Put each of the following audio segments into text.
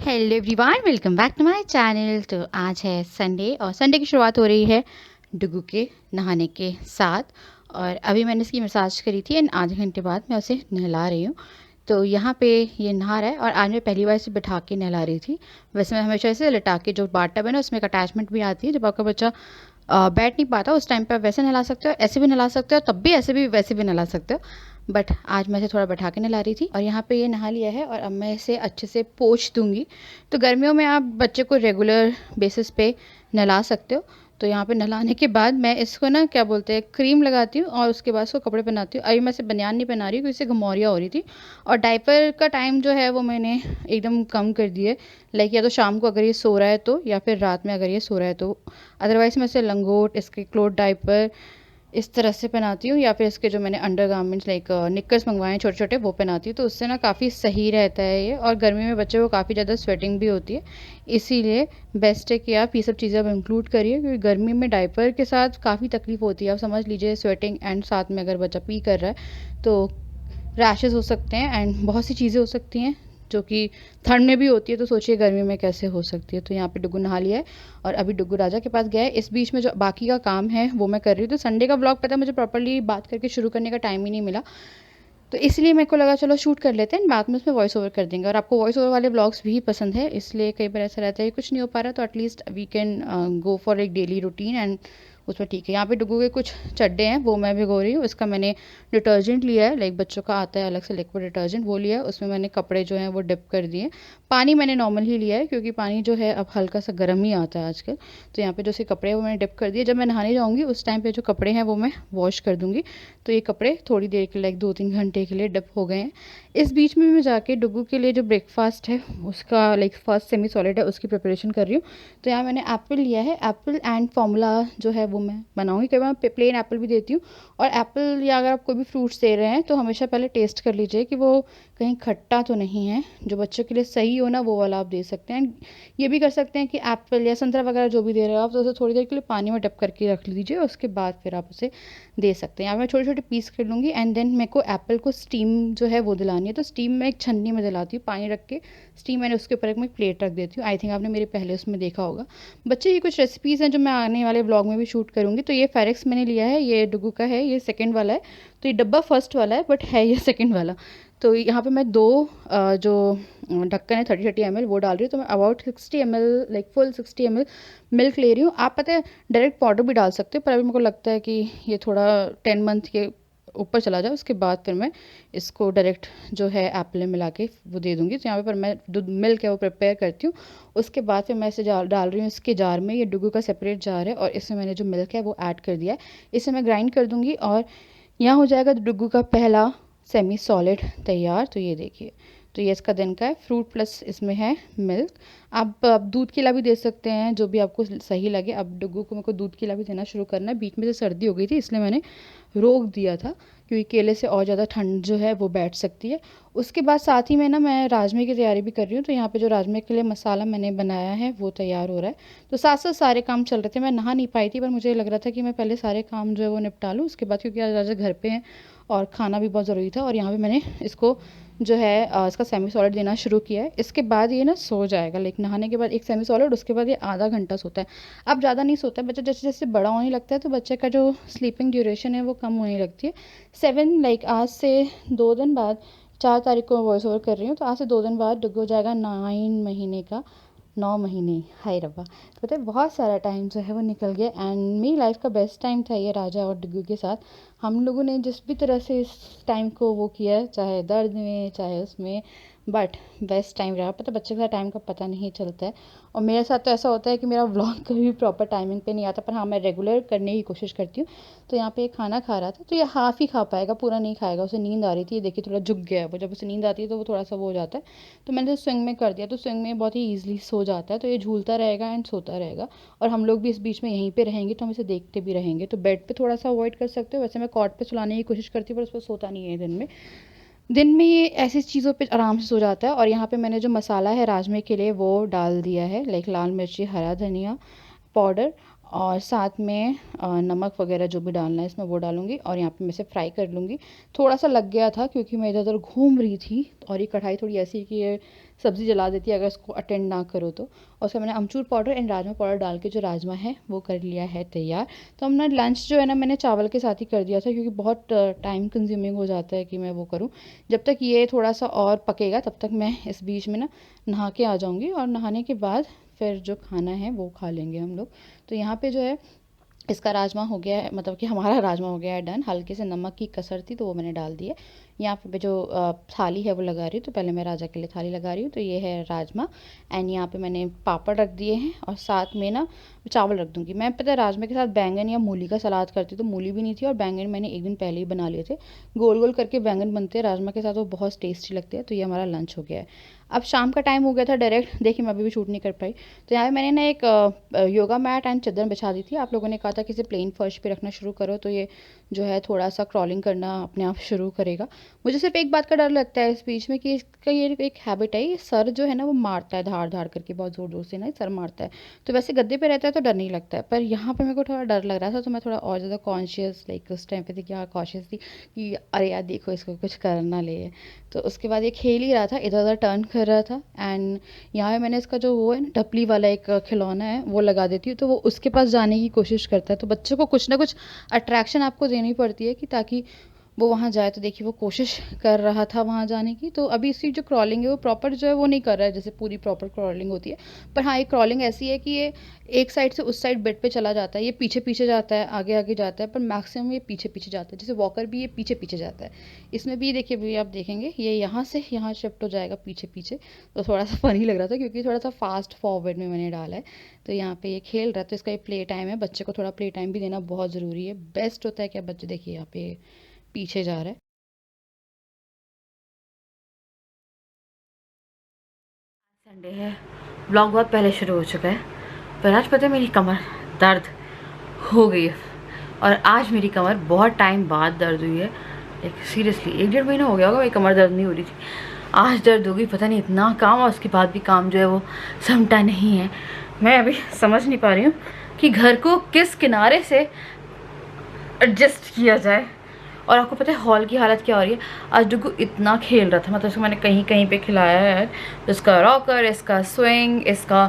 Hello everyone, welcome back to my channel. तो आज है संडे और संडे की शुरुआत हो रही है डुगू के नहाने के साथ। और अभी मैंने इसकी मसाज करी थी एंड आधे घंटे बाद मैं उसे नहला रही हूँ। तो यहाँ पे ये नहा रहा है और आज मैं पहली बार इसे बिठा के नहला रही थी। वैसे मैं हमेशा इसे लिटा के, जो बाथ टब है ना उसमें एक अटैचमेंट भी आती है, जब आपका बच्चा बैठ नहीं पाता उस टाइम पे आप वैसे नहला सकते हो, ऐसे भी नहला सकते हो, तब भी ऐसे भी वैसे भी नहला सकते हो। बट आज मैं इसे थोड़ा बैठा के नहला रही थी और यहाँ पे ये नहा लिया है और अब मैं इसे अच्छे से पोंछ दूंगी। तो गर्मियों में आप बच्चे को रेगुलर बेसिस पे नहला सकते हो। तो यहाँ पे नहलाने के बाद मैं इसको ना क्या बोलते हैं, क्रीम लगाती हूँ और उसके बाद इसको कपड़े पहनाती हूँ। अभी मैं इसे बनियान नहीं पहना रही क्योंकि इससे घमौरियाँ हो रही थी। और डायपर का टाइम जो है वो मैंने एकदम कम कर दिया है। लाइक या तो शाम को अगर ये सो रहा है तो, या फिर रात में अगर ये सो रहा है तो। अदरवाइज़ मैं इसे लंगोट, इसके क्लोथ डायपर इस तरह से पहनाती हूँ, या फिर इसके जो मैंने अंडर गारमेंट्स लाइक निक्कर्स मंगवाए हैं छोटे छोटे, वो पहनाती हूँ। तो उससे ना काफ़ी सही रहता है ये। और गर्मी में बच्चे को काफ़ी ज़्यादा स्वेटिंग भी होती है, इसीलिए बेस्ट है कि आप ये सब चीज़ें अब इंक्लूड करिए, क्योंकि गर्मी में डायपर के साथ काफ़ी तकलीफ होती है। आप समझ लीजिए स्वेटिंग एंड साथ में अगर बच्चा पी कर रहा है तो रैशेज़ हो सकते हैं एंड बहुत सी चीज़ें हो सकती हैं जो कि ठंड में भी होती है। तो सोचिए गर्मी में कैसे हो सकती है। तो यहाँ पे डुगू नहा लिया है और अभी डुगू राजा के पास गया है। इस बीच में जो बाकी का काम है वो मैं कर रही हूँ। तो संडे का ब्लॉग पता है मुझे प्रॉपर्ली बात करके शुरू करने का टाइम ही नहीं मिला, तो इसलिए मेरे को लगा चलो शूट कर लेते हैं, बाद में उसमें वॉइस ओवर कर देंगे। और आपको वॉइस ओवर वाले ब्लॉग्स भी पसंद है, इसलिए कई बार ऐसा रहता है कुछ नहीं हो पा रहा तो at least we can go for एक डेली रूटीन एंड उसमें ठीक है। यहाँ पे डुगू के कुछ चड्डे हैं वो मैं भिगो रही हूँ। इसका मैंने डिटर्जेंट लिया है, लाइक बच्चों का आता है अलग से लिक्विड डिटर्जेंट, वो लिया है। उसमें मैंने कपड़े जो हैं वो डिप कर दिए। पानी मैंने नॉर्मल ही लिया है क्योंकि पानी जो है अब हल्का सा गर्म ही आता है आजकल। तो यहाँ पे जो इसके कपड़े हैं वो मैंने डिप कर दिए। जब मैं नहाने जाऊँगी उस टाइम पे जो कपड़े हैं वो मैं वॉश कर दूँगी। तो ये कपड़े थोड़ी देर के लिए, लाइक 2-3 घंटे के लिए डिप हो गए हैं। इस बीच में मैं जाके डुगू के लिए जो ब्रेकफास्ट है उसका, लाइक फर्स्ट सेमी सॉलिड है, उसकी प्रिपरेशन कर रही हूँ। तो यहाँ मैंने एप्पल लिया है, एप्पल एंड फार्मूला जो है वो मैं बनाऊँगी। कई बार प्लेन एप्पल भी देती हूँ। और एप्पल या अगर आप कोई भी फ्रूट्स दे रहे हैं तो हमेशा पहले टेस्ट कर लीजिए कि वो कहीं खट्टा तो नहीं है। जो बच्चों के लिए सही हो ना वो वाला आप दे सकते हैं। ये भी कर सकते हैं कि एप्पल या संतरा वगैरह जो भी दे रहे हो आप तो उसे थोड़ी देर के लिए पानी में डप करके रख लीजिए और उसके बाद फिर आप उसे दे सकते हैं। यहाँ मैं छोटे छोटे पीस कर लूँगी एंड देन मेरे को एप्पल को स्टीम जो है वो दिलानी है। तो स्टीम मैं एक छन्नी में दिलाती हूँ, पानी रख के स्टीम मैंने उसके ऊपर एक मैं प्लेट रख देती हूँ। आई थिंक आपने मेरे पहले उसमें देखा होगा। बच्चे ये कुछ रेसिपीज़ हैं जो मैं आने वाले ब्लॉग में भी शूट करूँगी। तो ये फेरेक्स मैंने लिया है, ये डुगू का है, ये सेकंड वाला है। तो ये डब्बा फर्स्ट वाला है बट है ये सेकंड वाला। तो यहाँ पे मैं दो जो ढक्कन है 30-30 ml वो डाल रही हूँ। तो मैं about 60 ml, like full 60 ml milk ले रही हूँ। आप पता है डायरेक्ट पाउडर भी डाल सकते हो, पर अभी मेरे को लगता है कि ये थोड़ा 10 मंथ के ऊपर चला जाए उसके बाद फिर मैं इसको डायरेक्ट जो है एप्पल में मिला के वो दे दूँगी। तो यहाँ पे पर मैं दूध मिल्क है वो प्रिपेयर करती हूँ। उसके बाद फिर मैं इसे डाल रही हूँ इसके जार में। ये डुगू का सेपरेट जार है और इसमें मैंने जो मिल्क है वो ऐड कर दिया है। इसे मैं ग्राइंड कर दूँगी और यहाँ हो जाएगा डुगू का पहला सेमी सॉलिड तैयार। तो ये देखिए, तो ये इसका दिन का है, फ्रूट प्लस इसमें है मिल्क। आप दूध केला भी दे सकते हैं, जो भी आपको सही लगे। अब डुगू को मेरे को दूध केला भी देना शुरू करना है। बीच में से सर्दी हो गई थी इसलिए मैंने रोक दिया था, क्योंकि केले से और ज़्यादा ठंड जो है वो बैठ सकती है। उसके बाद साथ ही में ना मैं राजमे की तैयारी भी कर रही हूँ। तो यहाँ पे जो राजमे के लिए मसाला मैंने बनाया है वो तैयार हो रहा है। तो साथ साथ सारे काम चल रहे थे। मैं नहा नहीं पाई थी पर मुझे लग रहा था कि मैं पहले सारे काम जो है वो निपटा लूँ उसके बाद, क्योंकि आज राजा घर पे हैं और खाना भी बहुत ज़रूरी था। और यहाँ पे मैंने इसको जो है इसका सेमी सॉलिड देना शुरू किया है। इसके बाद ये ना सो जाएगा, लाइक नहाने के बाद एक सेमी सॉलिड, उसके बाद ये आधा घंटा सोता है। अब ज़्यादा नहीं सोता है बच्चा, जैसे जैसे बड़ा होने लगता है तो बच्चे का जो स्लीपिंग ड्यूरेशन है वो कम होने लगती है। 7, लाइक आज से 2 दिन बाद, 4 तारीख को वॉइस ओवर कर रही हूँ, तो आज से 2 दिन बाद डुग हो जाएगा 9 महीने का। 9 महीने, हाय रब्बा। तो पता है बहुत सारा टाइम जो है वो निकल गया एंड मेरी लाइफ का बेस्ट टाइम था ये राजा और डुगू के साथ। हम लोगों ने जिस भी तरह से इस टाइम को वो किया है, चाहे दर्द में चाहे उसमें, बट बेस्ट टाइम रहा। पता बच्चे के साथ टाइम का पता नहीं चलता है। और मेरे साथ तो ऐसा होता है कि मेरा व्लॉग कभी भी प्रॉपर टाइमिंग पे नहीं आता, पर हाँ मैं रेगुलर करने की कोशिश करती हूँ। तो यहाँ पे खाना खा रहा था तो ये हाफ़ ही खा पाएगा, पूरा नहीं खाएगा। उसे नींद आ रही थी, देखिए थोड़ा झुक गया है वो। जब उसे नींद आती है तो वो थोड़ा सा वो हो जाता है। तो मैंने तो स्विंग में कर दिया, तो स्विंग में बहुत ही ईजिली सो जाता है। तो ये झूलता रहेगा एंड सोता रहेगा। और हम लोग भी इस बीच में यहीं पे रहेंगे तो हम इसे देखते भी रहेंगे। तो बेड पे थोड़ा सा अवॉइड कर सकते हो, वैसे मैं कॉट पे सुलाने की कोशिश करती हूँ पर उस पर सोता नहीं है दिन में। दिन में ये ऐसी चीज़ों पे आराम से सो जाता है। और यहाँ पे मैंने जो मसाला है राजमे के लिए वो डाल दिया है, लाइक लाल मिर्ची, हरा धनिया पाउडर और साथ में नमक वगैरह जो भी डालना है इसमें वो डालूँगी और यहाँ पे मैं इसे फ्राई कर लूँगी। थोड़ा सा लग गया था क्योंकि मैं इधर-उधर घूम रही थी और ये कढ़ाई थोड़ी ऐसी है कि ये सब्ज़ी जला देती है अगर इसको अटेंड ना करो तो। और उसमें मैंने अमचूर पाउडर एंड राजमा पाउडर डाल के जो राजमा है वो कर लिया है तैयार। तो अपना लंच जो है ना मैंने चावल के साथ ही कर दिया था क्योंकि बहुत टाइम कंज्यूमिंग हो जाता है कि मैं वो करूँ। जब तक ये थोड़ा सा और पकेगा तब तक मैं इस बीच में ना नहा के आ जाऊँगी और नहाने के बाद फिर जो खाना है वो खा लेंगे हम लोग। तो यहाँ पे जो है इसका राजमा हो गया है, मतलब कि हमारा राजमा हो गया है डन। हल्के से नमक की कसर थी तो वो मैंने डाल दी है। यहाँ पे जो थाली है वो लगा रही हूँ, तो पहले मैं राजा के लिए थाली लगा रही हूँ। तो ये है राजमा एंड यहाँ पे मैंने पापड़ रख दिए हैं और साथ में ना चावल रख दूँगी। मैं पता है राजमा के साथ बैंगन या मूली का सलाद करती, तो मूली भी नहीं थी और बैंगन मैंने एक दिन पहले ही बना लिए थे। गोल गोल करके बैंगन बनते हैं राजमा के साथ, वो बहुत टेस्टी लगते हैं। तो ये हमारा लंच हो गया है। अब शाम का टाइम हो गया था डायरेक्ट, देखिए मैं अभी भी शूट नहीं कर पाई। तो यहाँ पे मैंने ना एक योगा मैट एंड चादर बिछा दी थी। आप लोगों ने कहा था कि इसे प्लेन फर्श पे रखना शुरू करो, तो ये जो है थोड़ा सा क्रॉलिंग करना अपने आप शुरू करेगा। मुझे सिर्फ एक बात का डर लगता है इस बीच में कि इसका ये एक हैबिट है, ये सर जो है ना वो मारता है धार धार करके, बहुत ज़ोर ज़ोर से ना सर मारता है। तो वैसे गद्दे पे रहता है तो डर नहीं लगता है, पर यहाँ पे मेरे को थोड़ा डर लग रहा था। तो मैं थोड़ा और ज़्यादा कॉन्शियस लाइक उस टाइम पे थी कि कॉशियस थी कि अरे यार देखो इसको कुछ करना ले। तो उसके बाद ये खेल ही रहा था, इधर उधर टर्न कर रहा था एंड यहाँ पे मैंने इसका जो वो है ना टपली वाला एक खिलौना है वो लगा देती हूँ, तो वो उसके पास जाने की कोशिश करता है। तो बच्चों को कुछ ना कुछ अट्रैक्शन आपको देनी पड़ती है कि ताकि वो वहाँ जाए। तो देखिए वो कोशिश कर रहा था वहाँ जाने की। तो अभी इसकी जो क्रॉलिंग है वो प्रॉपर जो है वो नहीं कर रहा है जैसे पूरी प्रॉपर क्रॉलिंग होती है। पर हाँ, ये क्रॉलिंग ऐसी है कि ये एक साइड से उस साइड बेड पे चला जाता है, ये पीछे पीछे जाता है, आगे आगे जाता है, पर मैक्सिमम ये पीछे पीछे जाता है। जैसे वॉकर भी ये पीछे पीछे जाता है, इसमें भी देखिए भी आप देखेंगे ये यहाँ से यहाँ शिफ्ट हो जाएगा पीछे पीछे। तो थोड़ा सा फनी लग रहा था क्योंकि थोड़ा सा फास्ट फॉरवर्ड में मैंने डाला है। तो यहाँ पे ये खेल रहा है, तो इसका ये प्ले टाइम है। बच्चे को थोड़ा प्ले टाइम भी देना बहुत ज़रूरी है। बेस्ट होता है कि बच्चे देखिए यहाँ पे पीछे जा रहा है। संडे है, व्लॉग बहुत पहले शुरू हो चुका है, पर आज पता है मेरी कमर दर्द हो गई है। और आज मेरी कमर बहुत टाइम बाद दर्द हुई है, एक सीरियसली 1-1.5 महीना हो गया होगा मेरी कमर दर्द नहीं हो रही थी। आज दर्द हो गई, पता नहीं इतना काम और उसके बाद भी काम जो है वो समटा नहीं है। मैं अभी समझ नहीं पा रही हूँ कि घर को किस किनारे से एडजस्ट किया जाए। और आपको पता है हॉल की हालत क्या हो रही है। आज डुगू इतना खेल रहा था, मतलब उसको मैंने कहीं कहीं पे खिलाया है। इसका रॉकर, इसका स्विंग, इसका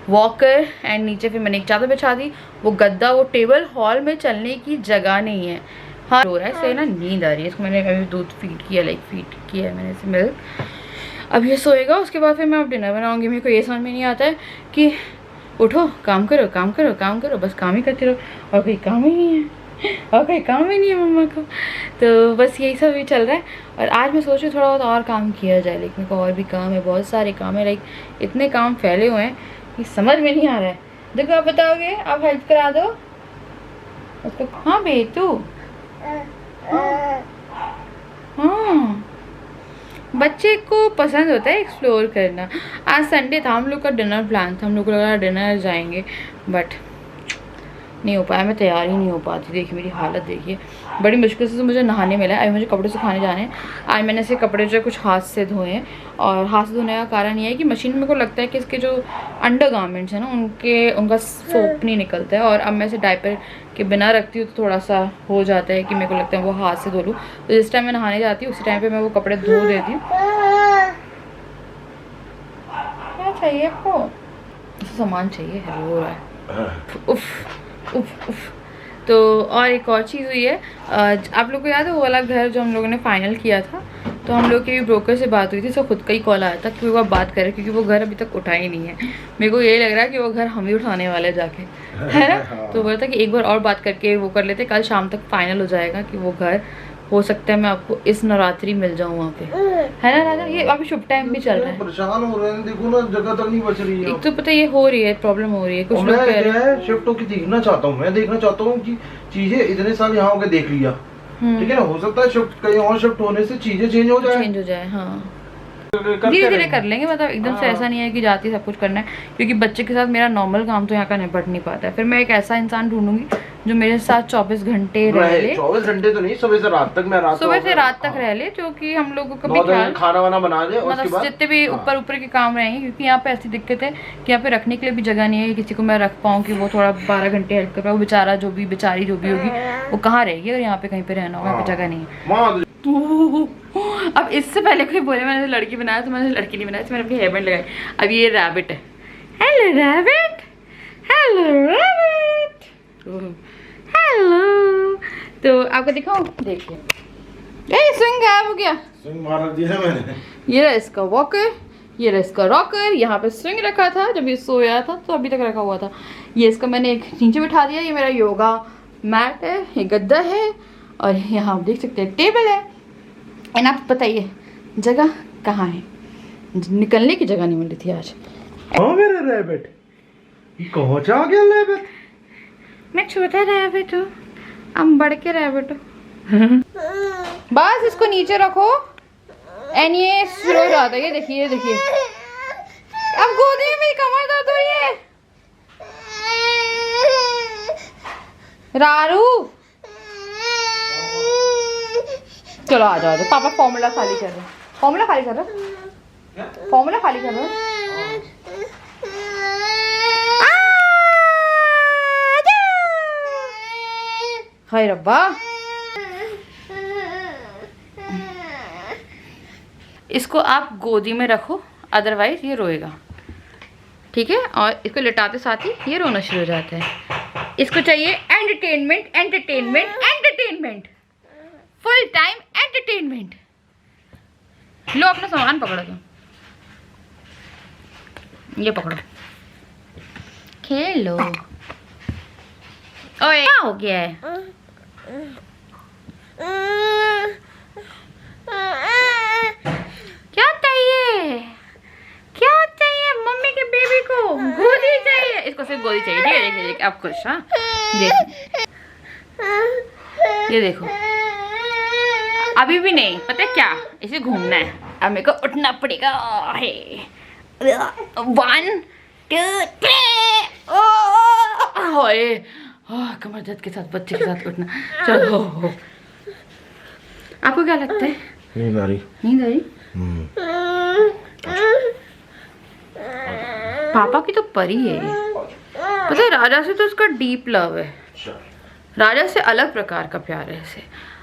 वॉकर एंड नीचे फिर मैंने एक चादर बिछा दी। वो गद्दा, वो टेबल, हॉल में चलने की जगह नहीं है। हाँ रो रहा है, इससे ना नींद आ रही है। इसको मैंने अभी दूध फीड किया, लाइक फीड किया है मैंने इसे मिल्क। अब ये सोएगा, उसके बाद फिर मैं अब डिनर बनाऊँगी। मेरे को ये समझ में नहीं आता है कि उठो काम करो काम करो काम करो, बस काम ही करते रहो और कोई काम ही नहीं है और कोई काम ही नहीं है मम्मा को। तो बस यही सब भी चल रहा है। और आज मैं सोच रही हूँ थोड़ा बहुत और काम किया जाए, लेकिन मेरे को और भी काम है, बहुत सारे काम है। लाइक इतने काम फैले हुए हैं कि समझ में नहीं आ रहा है। देखो आप बताओगे, आप हेल्प करा दो उसको। हाँ बेटू, हाँ बच्चे को पसंद होता है एक्सप्लोर करना। आज संडे था, हम लोग का डिनर प्लान था, हम लोग को लगा डिनर जाएंगे, बट नहीं हो पाया। मैं तैयार ही नहीं हो पाती। देखिए मेरी हालत देखिए, बड़ी मुश्किल से तो मुझे नहाने मिला है। अभी मुझे कपड़े सुखाने जाने हैं। आज मैंने से कपड़े जो है कुछ हाथ से धोए हैं, और हाथ से धोने का कारण ये है कि मशीन में मेरे को लगता है कि इसके जो अंडर गारमेंट्स हैं ना उनका सोप नहीं निकलता है। और अब मैं इसे डायपर के बिना रखती हूँ तो थोड़ा सा हो जाता है कि मेरे को लगता है वो हाथ से धो लूँ। तो जिस टाइम मैं नहाने जाती हूँ उसी टाइम पर मैं वो कपड़े धो देती हूँ। क्या चाहिए आपको? सामान चाहिए, रो रहा है। उफ उफ उफ। तो और एक और चीज़ हुई है, आप लोग को याद है वो वाला घर जो हम लोगों ने फाइनल किया था, तो हम लोग की भी ब्रोकर से बात हुई थी। तो खुद का ही कॉल आया था कि वो बात करे, क्योंकि वो घर अभी तक उठा ही नहीं है। मेरे को यही लग रहा है कि वो घर हम ही उठाने वाले जाके, है ना। तो बोला था कि एक बार और बात करके वो कर लेते, कल शाम तक फाइनल हो जाएगा कि वो घर हो सकता है मैं आपको इस नवरात्रि मिल जाऊँ वहाँ पे, है ना राजा। ये अभी शुभ टाइम भी चल रहा है, परेशान हो रहे हैं, देखो ना जगह तक नहीं बच रही है। एक तो पता ये हो रही है, प्रॉब्लम हो रही है। कुछ लोग कह रहे हैं शिफ्ट होकर देखना चाहता हूँ, मैं देखना चाहता हूँ कि चीजें इतने साल यहाँ होकर देख लिया, ठीक है ना। हो सकता है शिफ्ट कहीं और शिफ्ट होने से चीजें चेंज हो जाए, हाँ धीरे धीरे कर लेंगे। मतलब एकदम से ऐसा नहीं है कि जाती सब कुछ करना है, क्योंकि बच्चे के साथ मेरा नॉर्मल काम तो यहाँ का निपट नहीं पाता है। फिर मैं एक ऐसा इंसान ढूंढूंगी जो मेरे साथ 24 घंटे रह ले। 24 घंटे तो नहीं, सुबह से रात तक। मैं सुबह से रात तक रह ले, क्योंकि हम लोगों को कभी खाना वाना बना ले, मतलब जितने भी ऊपर के काम रहेंगे, क्योंकि यहाँ पे ऐसी दिक्कत है कि यहाँ पे रखने के लिए भी जगह नहीं है, किसी को मैं रख पाऊँ कि वो थोड़ा 12 घंटे हेल्प कर पाए। वो बेचारा बेचारी जो भी होगी वो कहाँ रहेगी अगर यहाँ पे कहीं पे रहना होगा, यहाँ पे जगह नहीं है। अब इससे पहले कोई बोले मैंने लड़की बनाया, तो मैंने लड़की नहीं बनाई, तो मैंने अपनी हेयर बैंड लगाई। अब ये रैबिट है। Hello rabbit, hello rabbit, hello. तो आपको दिखाऊं, देखिए स्विंग गायब हो गया। स्विंग मार दिया मैंने। ये रहा इसका वॉकर, ये रहा इसका रॉकर। यहाँ पे स्विंग रखा था जब ये सोया था, तो अभी तक रखा हुआ था। ये इसका मैंने एक नीचे बिठा दिया। ये मेरा योगा मैट है, ये गद्दा है, और यहाँ आप देख सकते हैं टेबल है। एंड आप बताइए जगह कहाँ है? निकलने की जगह नहीं मिल रही थी आज। मेरा रैबिट कहाँ जा गया? रैबिट मैं छोटा रैबिट हूँ, हम बड़ के रैबिट हूँ। बस इसको नीचे रखो। एंड ये स्लो रहा था। ये देखिए, ये देखिए, अब गोदी में कमर दर्द हो रही है। रारू चलो आ जाओ, पापा फॉर्मूला खाली कर रहे हैं। फॉर्मूला खाली कर रहे हैं, फॉर्मूला खाली कर रहे हैं। हाय रब्बा, इसको आप गोदी में रखो, अदरवाइज ये रोएगा, ठीक है? और इसको लिटाते साथ ही ये रोना शुरू हो जाता है। इसको चाहिए entertainment, entertainment, entertainment, full time entertainment. लो अपना सामान पकड़ो, तुम ये पकड़ो, खेलो। ओए क्या हो गया है? क्या चाहिए? क्या चाहिए मम्मी के बेबी को? गोदी चाहिए, इसको सिर्फ गोदी चाहिए। ठीक है, देखिए आप खुश? हाँ देखो, ये देखो, अभी भी नहीं पता क्या, इसे घूमना है। अब मेरे को उठना पड़ेगा। 1 2 3 ओए कमर दर्द के साथ बच्चे के साथ उठना। चलो, आपको क्या लगता है? नींद आ रही? नींद आ रही? पापा की तो परी है ये। पता है, राजा से तो उसका डीप लव है। राजा से अलग प्रकार का प्यार है इसे।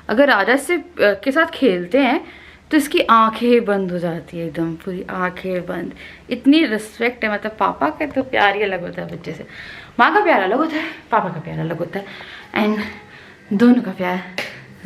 अगर राजा से के साथ खेलते हैं तो इसकी आंखें बंद हो जाती है, एकदम पूरी आंखें बंद। इतनी रिस्पेक्ट है, मतलब पापा का तो प्यार ही अलग होता है बच्चे से। माँ का प्यार अलग होता है, पापा का प्यार अलग होता है, एंड दोनों का प्यार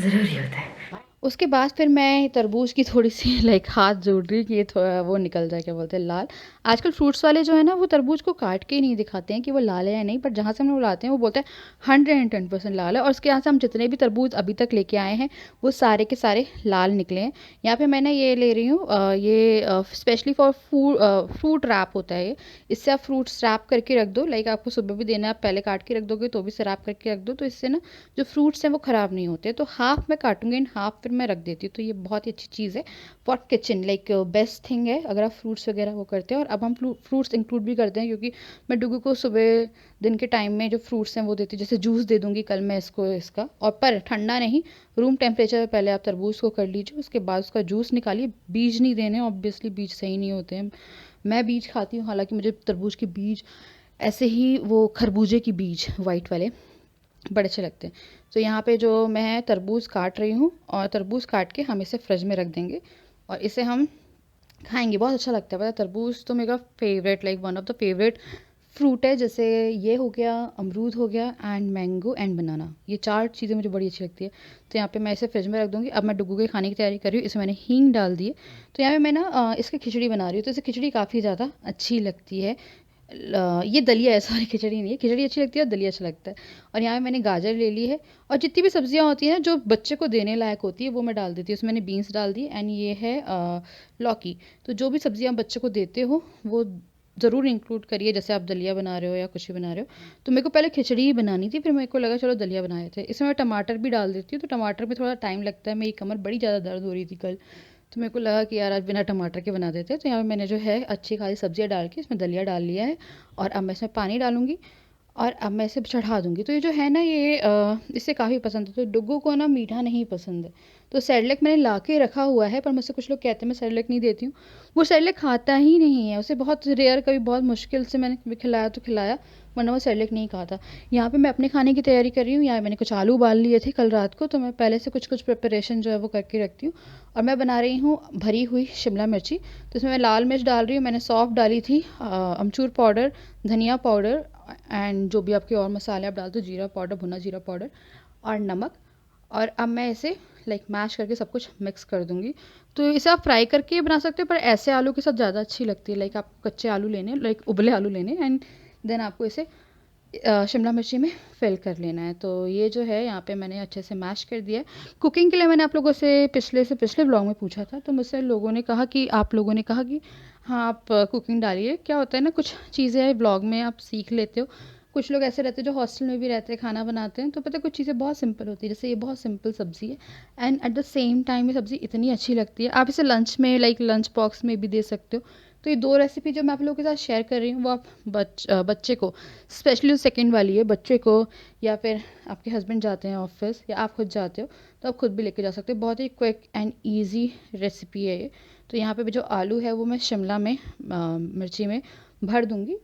ज़रूरी होता है। उसके बाद फिर मैं तरबूज की थोड़ी सी हाथ जोड़ रही कि ये थोड़ा वो निकल जाए, क्या बोलते हैं, लाल। आजकल फ्रूट्स वाले जो है ना, वो तरबूज को काट के ही नहीं दिखाते हैं कि वो लाल है या नहीं, पर जहाँ से हम लोग लाते हैं वो बोलते हैं 110% लाल है। और उसके यहाँ से हम जितने भी तरबूज अभी तक लेके आए हैं वो सारे के सारे लाल निकले हैं। यहाँ पे मैंने ये ले रही हूँ, ये स्पेशली फॉर फ्रूट रैप होता है ये। इससे आप फ्रूट्स रैप करके रख दो, आपको सुबह भी देना है, आप पहले काट के रख दोगे तो भी से रैप करके रख दो, तो इससे ना जो फ्रूट्स हैं वो ख़राब नहीं होते। तो हाफ मैं काटूंगी एंड हाफ फिर मैं रख देती हूँ। तो ये बहुत ही अच्छी चीज़ है फॉर किचन, बेस्ट थिंग है अगर आप फ्रूट्स वगैरह वो करते हैं। और अब हम फ्रूट्स इंक्लूड भी करते हैं, क्योंकि मैं डुगू को सुबह दिन के टाइम में जो फ्रूट्स हैं वो देती हूँ। जैसे जूस दे दूँगी कल मैं इसका, और पर ठंडा नहीं, रूम टेम्परेचर पे पहले आप तरबूज को कर लीजिए, उसके बाद उसका जूस निकालिए। बीज नहीं देने, ऑब्वियसली बीज सही नहीं होते हैं। मैं बीज खाती हूँ, हालांकि मुझे तरबूज के बीज ऐसे ही वो खरबूजे की बीज वाइट वाले बड़े अच्छे लगते हैं। तो यहाँ पे जो मैं तरबूज काट रही हूँ, और तरबूज काट के हम इसे फ्रिज में रख देंगे और इसे हम खाएंगे। बहुत अच्छा लगता है। पता है, तरबूज तो मेरा favourite, one of the favourite fruit है। जैसे ये हो गया, अमरूद हो गया, एंड मैंगो एंड बनाना, ये 4 चीज़ें मुझे बड़ी अच्छी लगती है। तो यहाँ पे मैं इसे फ्रिज में रख दूँगी। अब मैं डुगू के खाने की तैयारी कर रही हूँ। इसमें मैंने हींग डाल दी है। तो यहाँ पे मैं ना इसकी खिचड़ी बना रही हूँ। तो इसे खिचड़ी काफ़ी ज़्यादा अच्छी लगती है। ये दलिया है, सॉरी खिचड़ी नहीं है। खिचड़ी अच्छी लगती है और दलिया अच्छा लगता है। और यहाँ पे मैंने गाजर ले ली है, और जितनी भी सब्जियाँ होती हैं जो बच्चे को देने लायक होती है वो मैं डाल देती हूँ। उसमें मैंने बीन्स डाल दी, एंड ये है लौकी। तो जो भी सब्जियाँ बच्चे को देते हो वो ज़रूर इंक्लूड करिए। जैसे आप दलिया बना रहे हो या कुछ भी बना रहे हो। तो मेरे को पहले खिचड़ी ही बनानी थी, फिर मेरे को लगा चलो दलिया बनाए थे। इसमें मैं टमाटर भी डाल देती हूँ, तो टमाटर में थोड़ा टाइम लगता है। मेरी कमर बड़ी ज़्यादा दर्द हो रही थी कल, तो मेरे को लगा कि यार आज बिना टमाटर के बना देते हैं। तो यहाँ पे मैंने जो है अच्छी खासी सब्जियाँ डाल के इसमें दलिया डाल लिया है, और अब मैं इसमें पानी डालूँगी और अब मैं इसे चढ़ा दूँगी। तो ये जो है ना ये इसे काफ़ी पसंद है, तो डुग्गू को ना मीठा नहीं पसंद है। तो सेरेलैक मैंने ला के रखा हुआ है, पर मुझसे कुछ लोग कहते हैं मैं सेरेलैक नहीं देती हूँ। वो सेरेलैक खाता ही नहीं है, उसे बहुत रेयर, कभी बहुत मुश्किल से मैंने कभी खिलाया तो खिलाया, वरना वो सेरेलैक नहीं खाता। यहाँ पे मैं अपने खाने की तैयारी कर रही हूँ। यहाँ मैंने कुछ आलू उबाल लिए थे कल रात को, तो मैं पहले से कुछ कुछ प्रिपरेशन जो है वो करके रखती हूँ। और मैं बना रही हूँ भरी हुई शिमला मिर्ची। तो इसमें मैं लाल मिर्च डाल रही हूँ, मैंने सौंफ डाली थी, अमचूर पाउडर, धनिया पाउडर एंड जो भी आपके और मसाले आप डाल दो, जीरा पाउडर, भुना जीरा पाउडर और नमक। और अब मैं इसे मैश करके सब कुछ मिक्स कर दूँगी। तो इसे आप फ्राई करके बना सकते हो, पर ऐसे आलू के साथ ज़्यादा अच्छी लगती है। आपको कच्चे आलू लेने, उबले आलू लेने एंड देन आपको इसे शिमला मिर्ची में फिल कर लेना है। तो ये जो है यहाँ पे मैंने अच्छे से मैश कर दिया है। कुकिंग के लिए मैंने आप लोगों से पिछले व्लॉग में पूछा था, तो मुझसे आप लोगों ने कहा कि हाँ आप कुकिंग डालिए। क्या होता है ना, कुछ चीज़ें व्लॉग में आप सीख लेते हो। कुछ लोग ऐसे रहते हैं जो हॉस्टल में भी रहते हैं, खाना बनाते हैं, तो पता है कुछ चीज़ें बहुत सिंपल होती है। जैसे ये बहुत सिंपल सब्ज़ी है and at the same time ये सब्ज़ी इतनी अच्छी लगती है। आप इसे लंच में लंच बॉक्स में भी दे सकते हो। तो ये 2 रेसिपी जो मैं आप लोगों के साथ शेयर कर रही हूँ, वो आप बच्चे को, स्पेशली सेकंड वाली है, बच्चे को या फिर आपके हस्बैंड जाते हैं ऑफिस या आप खुद जाते हो तो आप खुद भी लेके जा सकते हो। बहुत ही क्विक एंड ईजी रेसिपी है ये। तो यहाँ पे भी जो आलू है वो मैं शिमला में मिर्ची में भर दूँगी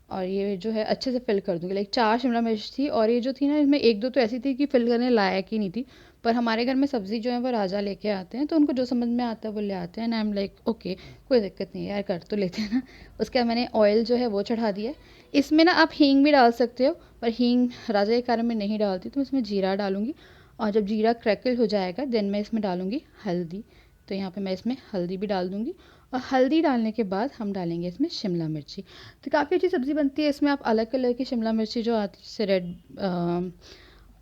और ये जो है अच्छे से फिल कर दूँगी। 4 शिमला मिर्च थी और ये जो थी ना, इसमें 1-2 तो ऐसी थी कि फिल करने लायक ही नहीं थी। पर हमारे घर में सब्ज़ी जो है वो राजा लेके आते हैं, तो उनको जो समझ में आता है वो ले आते हैं and I am like okay, कोई दिक्कत नहीं है यार, कर तो लेते हैं ना। उसके बाद मैंने ऑयल जो है वो चढ़ा दिया है। इसमें ना आप हींग भी डाल सकते हो, पर हींग राजा के कारण मैं नहीं डालती, तो इसमें जीरा डालूँगी। और जब जीरा क्रैकल हो जाएगा देन मैं इसमें डालूँगी हल्दी। तो यहाँ पे मैं इसमें हल्दी भी डाल दूँगी और हल्दी डालने के बाद हम डालेंगे इसमें शिमला मिर्ची। तो काफ़ी अच्छी सब्ज़ी बनती है। इसमें आप अलग कलर की शिमला मिर्ची जो आती है, जैसे रेड,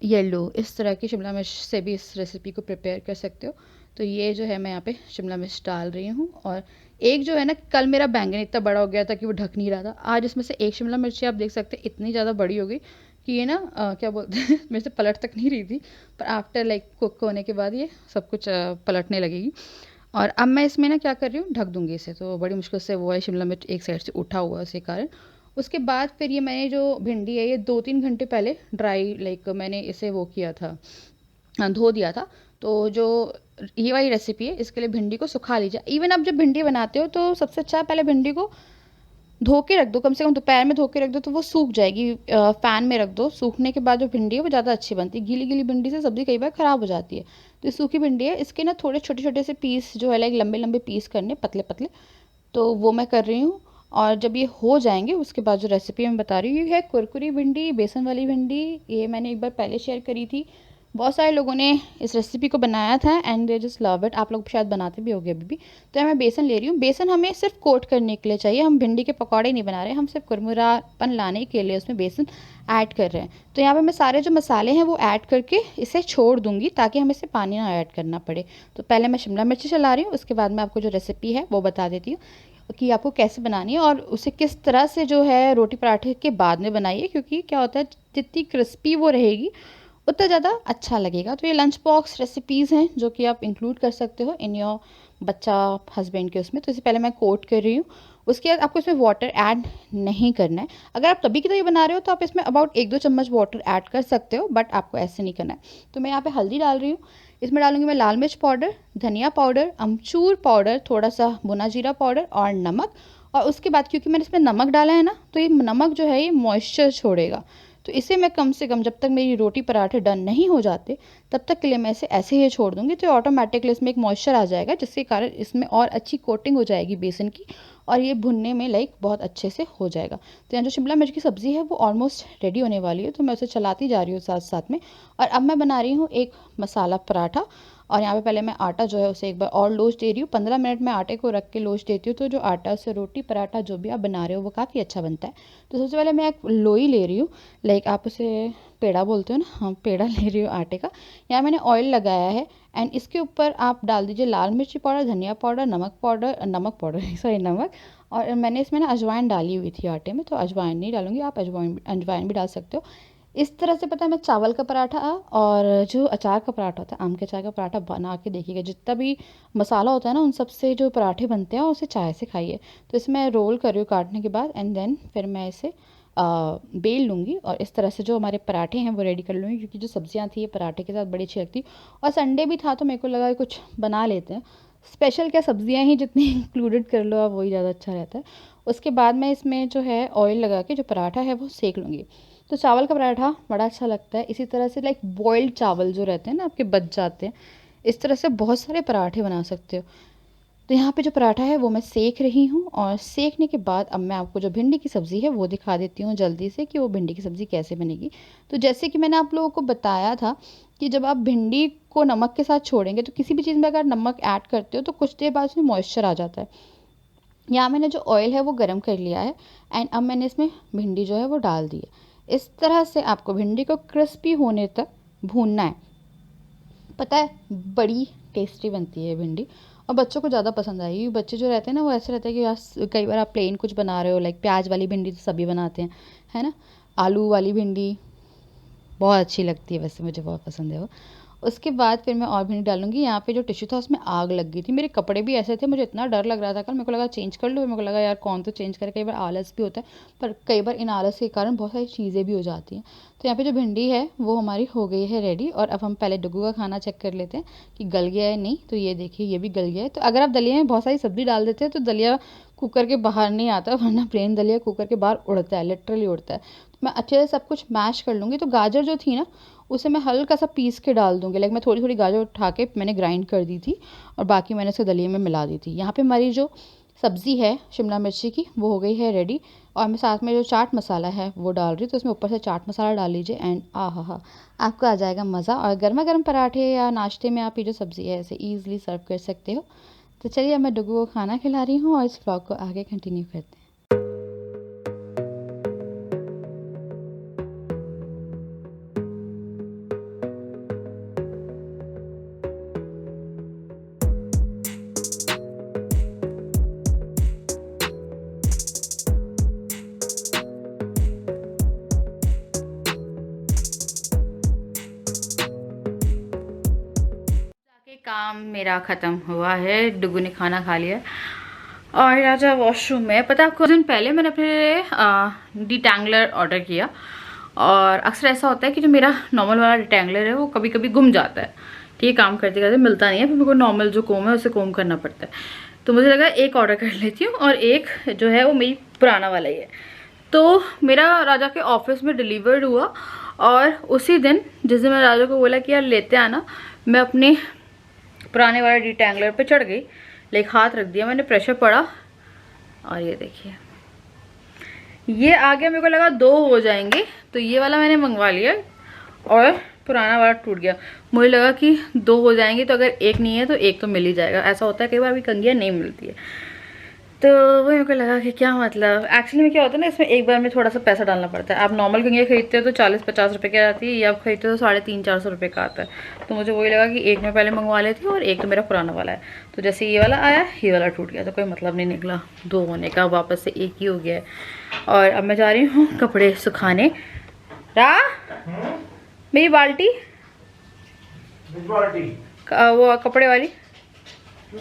येलो, इस तरह की शिमला मिर्च से भी इस रेसिपी को प्रिपेयर कर सकते हो। तो ये जो है मैं यहाँ पे शिमला मिर्च डाल रही हूँ। और एक जो है ना, कल मेरा बैंगन इतना बड़ा हो गया था कि वो ढक नहीं रहा था। आज इसमें से एक शिमला मिर्ची आप देख सकते हैं इतनी ज़्यादा बड़ी हो गई कि ये ना क्या बोलते हैं मेरे से पलट तक नहीं रही थी, पर आफ्टर कुक होने के बाद ये सब कुछ पलटने लगेगी। और अब मैं इसमें ना क्या कर रही हूँ, ढक दूँगी इसे। तो बड़ी मुश्किल से वो है शिमला मिर्च एक साइड से उठा हुआ है उसके कारण। उसके बाद फिर ये मैंने जो भिंडी है ये 2-3 घंटे पहले ड्राई मैंने इसे वो किया था, धो दिया था। तो जो ये वाली रेसिपी है इसके लिए भिंडी को सुखा लीजिए। इवन आप जब भिंडी बनाते हो तो सबसे अच्छा है पहले भिंडी को धो के रख दो, कम से कम दोपहर में धो के रख दो तो वो सूख जाएगी। फ़ैन में रख दो, सूखने के बाद जो भिंडी है वो ज़्यादा अच्छी बनती है। गीली गीली भिंडी से सब्ज़ी कई बार ख़राब हो जाती है। तो ये सूखी भिंडी है, इसके ना थोड़े छोटे छोटे से पीस जो है लंबे लंबे पीस करने, पतले पतले, तो वो मैं कर रही हूँ। और जब ये हो जाएंगे उसके बाद जो रेसिपी मैं बता रही हूँ, ये है कुरकुरी भिंडी, बेसन वाली भिंडी। ये मैंने एक बार पहले शेयर करी थी। बहुत सारे लोगों ने इस रेसिपी को बनाया था and they just love it. आप लोग शायद बनाते भी होंगे अभी भी। तो मैं बेसन ले रही हूँ। बेसन हमें सिर्फ कोट करने के लिए चाहिए, हम भिंडी के पकौड़े नहीं बना रहे, हम सिर्फ कुरमुरापन लाने के लिए उसमें बेसन ऐड कर रहे हैं। तो यहाँ पे मैं सारे जो मसाले हैं वो ऐड करके इसे छोड़ दूँगी ताकि हमें इसे पानी ना ऐड करना पड़े। तो पहले मैं शिमला मिर्ची चला रही हूँ, उसके बाद मैं आपको जो रेसिपी है वो बता देती हूँ कि आपको कैसे बनानी है और उसे किस तरह से जो है रोटी पराठे के बाद में बनाइए, क्योंकि क्या होता है जितनी क्रिस्पी वो रहेगी उतना ज़्यादा अच्छा लगेगा। तो ये लंच बॉक्स रेसिपीज़ हैं जो कि आप इंक्लूड कर सकते हो इन योर बच्चा हस्बैंड के उसमें। तो इससे पहले मैं कोट कर रही हूँ। उसके बाद आपको इसमें वाटर ऐड नहीं करना है। अगर आप तभी की तभी बना रहे हो तो आप इसमें अबाउट 1-2 चम्मच वाटर ऐड कर सकते हो, बट आपको ऐसे नहीं करना है। तो मैं यहाँ पे हल्दी डाल रही हूँ। इसमें डालूंगी मैं लाल मिर्च पाउडर, धनिया पाउडर, अमचूर पाउडर, थोड़ा सा भुना जीरा पाउडर और नमक। और उसके बाद क्योंकि मैंने इसमें नमक डाला है ना, तो ये नमक जो है ये मॉइस्चर छोड़ेगा। तो इसे मैं कम से कम जब तक मेरी रोटी पराठे डन नहीं हो जाते तब तक के लिए मैं इसे ऐसे ही छोड़ दूँगी। तो ऑटोमेटिकली इसमें एक मॉइस्चर आ जाएगा जिसके कारण इसमें और अच्छी कोटिंग हो जाएगी बेसन की और ये भुनने में बहुत अच्छे से हो जाएगा। तो यहाँ जो शिमला मिर्च की सब्ज़ी है वो ऑलमोस्ट रेडी होने वाली है, तो मैं उसे चलाती जा रही हूँ साथ साथ में। और अब मैं बना रही हूँ एक मसाला पराठा। और यहाँ पे पहले मैं आटा जो है उसे एक बार और लोच दे रही हूँ। 15 मिनट में आटे को रख के लोच देती हूँ, तो जो आटा से रोटी पराठा जो भी आप बना रहे हो वो काफ़ी अच्छा बनता है। तो सबसे पहले मैं एक लोई ले रही हूँ, आप उसे पेड़ा बोलते हो ना, हाँ पेड़ा ले रही हूँ आटे का। यहाँ मैंने ऑयल लगाया है एंड इसके ऊपर आप डाल दीजिए लाल मिर्ची पाउडर, धनिया पाउडर, नमक पाउडर सॉरी नमक। और मैंने इसमें ना अजवाइन डाली हुई थी आटे में, तो अजवाइन नहीं डालूंगी, आप अजवाइन भी डाल सकते हो। इस तरह से पता है मैं चावल का पराठा और जो अचार का पराठा होता है, आम के अचार का पराठा बना के देखिएगा। जितना भी मसाला होता है ना उन सब से जो पराठे बनते हैं उसे चाय से खाइए। तो इसमें रोल कर रही हूँ काटने के बाद एंड देन फिर मैं इसे बेल लूँगी और इस तरह से जो हमारे पराठे हैं वो रेडी कर लूँगी, क्योंकि जो सब्जियां थी ये पराठे के साथ बड़ी अच्छी लगती। और संडे भी था तो मेरे को लगा कुछ बना लेते हैं। स्पेशल क्या, सब्जियां ही जितनी इंक्लूडेड कर लो आप वही ज़्यादा अच्छा रहता है। उसके बाद मैं इसमें जो है ऑयल लगा के जो पराठा है वो सेक लूँगी। तो चावल का पराठा बड़ा अच्छा लगता है। इसी तरह से लाइक बॉइल्ड चावल जो रहते हैं ना आपके बच जाते हैं, इस तरह से बहुत सारे पराठे बना सकते हो। तो यहाँ पे जो पराठा है वो मैं सेक रही हूँ, और सेकने के बाद अब मैं आपको जो भिंडी की सब्ज़ी है वो दिखा देती हूँ जल्दी से कि वो भिंडी की सब्ज़ी कैसे बनेगी। तो जैसे कि मैंने आप लोगों को बताया था कि जब आप भिंडी को नमक के साथ छोड़ेंगे तो किसी भी चीज़ में अगर नमक ऐड करते हो तो कुछ देर बाद उसमें मॉइस्चर आ जाता है। यहाँ मैंने जो ऑयल है वो गर्म कर लिया है एंड अब मैंने इसमें भिंडी जो है वो डाल दी है। इस तरह से आपको भिंडी को क्रिस्पी होने तक भूनना है। पता है बड़ी टेस्टी बनती है भिंडी, और बच्चों को ज़्यादा पसंद आएगी। बच्चे जो रहते हैं ना वो ऐसे रहते हैं कि यार कई बार आप प्लेन कुछ बना रहे हो, लाइक प्याज वाली भिंडी तो सभी बनाते हैं, है ना। आलू वाली भिंडी बहुत अच्छी लगती है, वैसे मुझे बहुत पसंद है वो। उसके बाद फिर मैं और भिंडी डालूंगी। यहाँ पे जो टिश्यू था उसमें आग लग गई थी, मेरे कपड़े भी ऐसे थे, मुझे इतना डर लग रहा था कल। मेरे को लगा चेंज कर लो, मेरे को लगा यार कौन तो चेंज करे, कई बार आलस भी होता है, पर कई बार इन आलस के कारण बहुत सारी चीज़ें भी हो जाती हैं। तो यहाँ पे जो भिंडी है वो हमारी हो गई है रेडी। और अब हम पहले डुगू का खाना चेक कर लेते हैं कि गल गया है नहीं। तो ये देखिए ये भी गल गया है। तो अगर आप दलिया में बहुत सारी सब्ज़ी डाल देते हैं तो दलिया कुकर के बाहर नहीं आता, वरना प्लेन दलिया कुकर के बाहर उड़ता है, लिटरली उड़ता है। तो मैं अच्छे से सब कुछ मैश कर लूँगी। तो गाजर जो थी ना उसे मैं हल्का सा पीस के डाल दूँगी, लाइक मैं थोड़ी थोड़ी गाजर उठा के मैंने ग्राइंड कर दी थी और बाकी मैंने उसे दलिए में मिला दी थी। यहाँ पे हमारी जो सब्ज़ी है शिमला मिर्ची की वो हो गई है रेडी। और मैं साथ में जो चाट मसाला है वो डाल रही हूँ, तो उसमें ऊपर से चाट मसाला डाल लीजिए एंड हा आपको आ जाएगा मज़ा। और गर्मा गर्म पराठे या नाश्ते में आप ये जो सब्ज़ी है ऐसे ईज़िली सर्व कर सकते हो। तो चलिए अब मैं डुगू को खाना खिला रही हूँ और इस व्लॉग को आगे कंटिन्यू करते हैं। काम मेरा ख़त्म हुआ है, डुगू ने खाना खा लिया और राजा वॉशरूम में। पता है आपको, कुछ दिन पहले मैंने अपने डिटैंगलर ऑर्डर किया और अक्सर ऐसा होता है कि जो मेरा नॉर्मल वाला डिटैंगलर है वो कभी कभी गुम जाता है। ठीक है, काम करते करते मिलता नहीं है, फिर मेरे को नॉर्मल जो कोम है उसे कोम करना पड़ता है। तो मुझे लगा एक ऑर्डर कर लेती हूँ और एक जो है वो मेरी पुराना वाला ही है। तो मेरा राजा के ऑफिस में डिलीवर्ड हुआ और उसी दिन जिस दिन मैं राजा को बोला कि यार लेते आना, मैं अपने पुराने वाला डिटैंगलर पे चढ़ गई, लाइक हाथ रख दिया मैंने, प्रेशर पड़ा और ये देखिए ये आ गया। मेरे को लगा 2 हो जाएंगे तो ये वाला मैंने मंगवा लिया और पुराना वाला टूट गया। मुझे लगा कि 2 हो जाएंगे तो अगर एक नहीं है तो एक तो मिल ही जाएगा। ऐसा होता है कई बार भी कंघियाँ नहीं मिलती है, तो वही मेरे को लगा कि क्या मतलब। एक्चुअली में क्या होता है ना, इसमें एक बार में थोड़ा सा पैसा डालना पड़ता है। आप नॉर्मल कंघियाँ खरीदते हो तो 40-50 रुपये की आती है, या आप खरीदते हो तो 350-400 रुपये का आता है। तो मुझे वही लगा कि एक मैं पहले मंगवा लेती हूँ और एक तो मेरा पुराना वाला है। तो जैसे ये वाला आया ये वाला टूट गया, तो कोई मतलब नहीं निकला 2 होने का, वापस से एक ही हो गया है। और अब मैं जा रही हूँ कपड़े सुखाने। मेरी बाल्टी वो कपड़े वाली, वो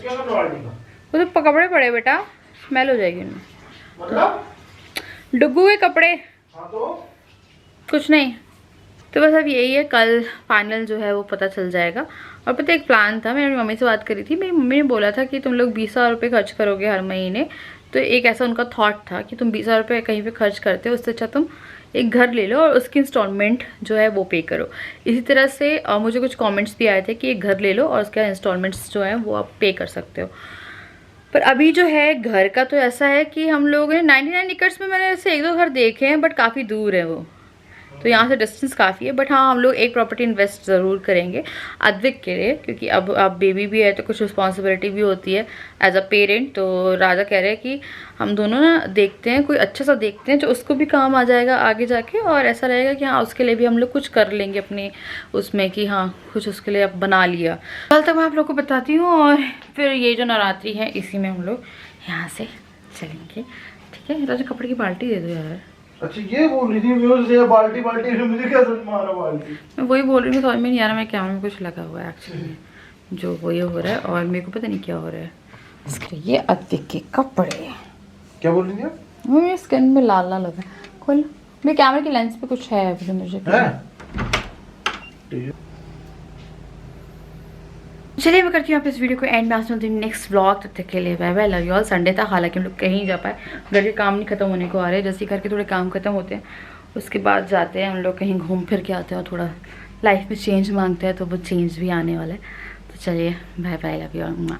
तो कपड़े पड़े बेटा, स्मेल हो जाएगी उनमें। मतलब डुगू के कपड़े। हाँ तो कुछ नहीं, तो बस अब यही है, कल फाइनल जो है वो पता चल जाएगा। और पता एक प्लान था, मैंने मम्मी से बात करी थी, मेरी मम्मी ने बोला था कि तुम लोग 20,000 रुपये खर्च करोगे हर महीने। तो एक ऐसा उनका थॉट था कि तुम 20,000 रुपये कहीं पे खर्च करते हो, उससे अच्छा तुम एक घर ले लो और उसकी इंस्टॉलमेंट जो है वो पे करो। इसी तरह से मुझे कुछ कमेंट्स भी आए थे कि एक घर ले लो और उसके इंस्टॉलमेंट्स जो है वो आप पे कर सकते हो। पर अभी जो है घर का तो ऐसा है कि हम लोग 99 एकर्स में मैंने ऐसे 1-2 घर देखे हैं, बट काफ़ी दूर है वो, तो यहाँ से डिस्टेंस काफ़ी है। बट हाँ, हम लोग एक प्रॉपर्टी इन्वेस्ट ज़रूर करेंगे अद्विक के लिए, क्योंकि अब बेबी भी है तो कुछ रिस्पॉन्सिबिलिटी भी होती है एज अ पेरेंट। तो राजा कह रहे हैं कि हम दोनों ना देखते हैं, कोई अच्छा सा देखते हैं जो उसको भी काम आ जाएगा आगे जाके, और ऐसा रहेगा कि हाँ उसके लिए भी हम लोग कुछ कर लेंगे अपने उसमें, कि हाँ कुछ उसके लिए अब बना लिया। कल तक मैं आप लोग को बताती हूँ, और फिर ये जो नवरात्रि है इसी में हम लोग यहाँ से चलेंगे। ठीक है, राजा कपड़े की बाल्टी दे दो यार। अच्छा ये बोल रही थी बाल्टी मुझे क्या समझ में आ रहा बाल्टी। मैं वही बोल रही हूँ, समझ में नहीं आ रहा, मेरे कैमरे में कुछ लगा हुआ है एक्चुअली जो वो ये हो रहा है और मेरे को पता नहीं क्या हो रहा है। इसके ये अद्विक के कपड़े, क्या बोल रही थी? मेरी स्किन में लाल लाल लगा, खोल। मेरे कैमरे की लेंस पे कुछ है अभी मुझे। चलिए मैं करती हूँ आप इस वीडियो को एंड में। आज मिलती हूँ नेक्स्ट व्लॉग। तब तक के लिए bye bye, love you all. Sunday था, हालांकि हम लोग कहीं जा पाए, घर के काम नहीं खत्म होने को आ रहे। जैसे करके थोड़े काम खत्म होते हैं उसके बाद जाते हैं हम लोग कहीं घूम फिर के आते हैं, और थोड़ा लाइफ में चेंज मांगते हैं, तो वो चेंज भी आने वाला है। तो चलिए bye bye, love you all.